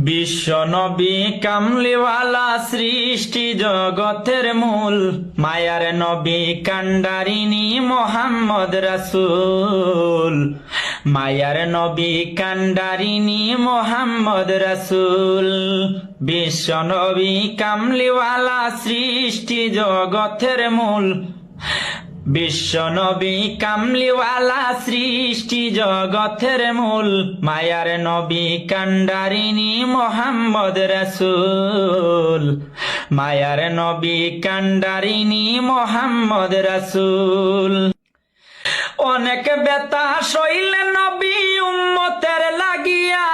বিশ্ব নবী কামলিওয়ালা সৃষ্টি জগতের মূল মায়ার নবী কান্ডারিনী মোহাম্মদ রাসূল। মায়ার নবী কান্ডারিনী মোহাম্মদ রাসূল। বিশ্ব নবী কামলিওয়ালা সৃষ্টি জগতের মূল বিশ্ব নবী কামলিওয়ালা সৃষ্টি জগতের মূল মায়ার নবী কান্ডারিনী মোহাম্মদ রাসূল। মায়ার নবী কান্ডারিনী মোহাম্মদ রাসূল। অনেক ব্যথা সইলে নবী উম্মতের লাগিয়া,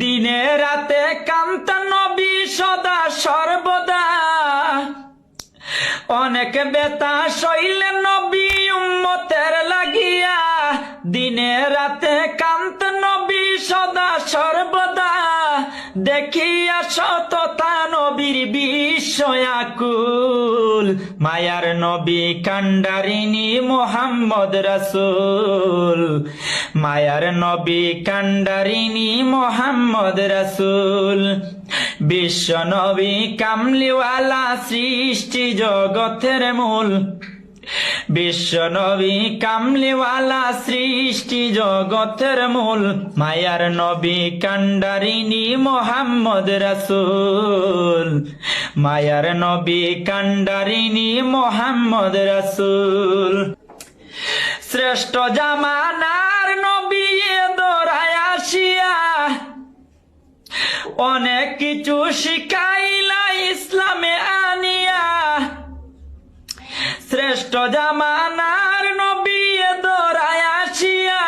দিনে রাতে কান্ত নবী সদা সর্বদা। অনেক ব্যথা সইলে নবী উম্মতের লাগিয়া, দিনে রাতে কান্ত নবী সদা সর্বদা। দেখিয়া সততা নবীর বিস্ময়াকুল মায়ার নবী কান্ডারিনী মোহাম্মদ রাসূল। মায়ার নবী কান্ডারিনী মোহাম্মদ রাসূল। বিশ্ব নবী কামলিওয়ালা সৃষ্টি জগতের মূল বিশ্ব নবী কামলিওয়ালা সৃষ্টি জগতের মূল মায়ার নবী কান্ডারিনী মোহাম্মদ রাসূল। মায়ার নবী কান্ডারিনী মোহাম্মদ রাসূল। শ্রেষ্ঠ জামানার নবী দৌড়ায় আসিয়া, অনেক কিছু শিখাইলা ইসলামে আনিয়া। শ্রেষ্ঠ জামানার নবী দৌড়ায় আসিয়া,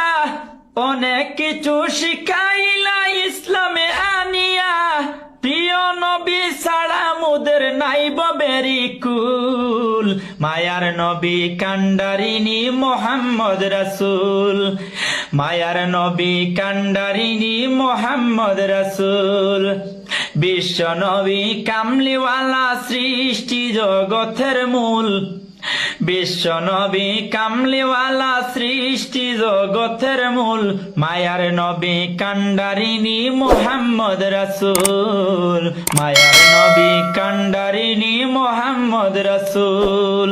অনেক কিছু শিখাইলা ইসলামে আনিয়া। প্রিয় নবী ছাড়া মুদের নাইব বেরিকুল মায়ার নবী কান্ডারিনী মোহাম্মদ রাসূল। মায়ার নবী কান্ডারিনী মোহাম্মদ রাসূল। বিশ্ব নবী কামলিওয়ালা সৃষ্টি জগতের মূল বিশ্ব নবী কামলিওয়ালা সৃষ্টি জগতের মূল মায়ার নবী কান্ডারিনী মোহাম্মদ রাসূল। মায়ার নবী কান্ডারিনী মোহাম্মদ রাসূল।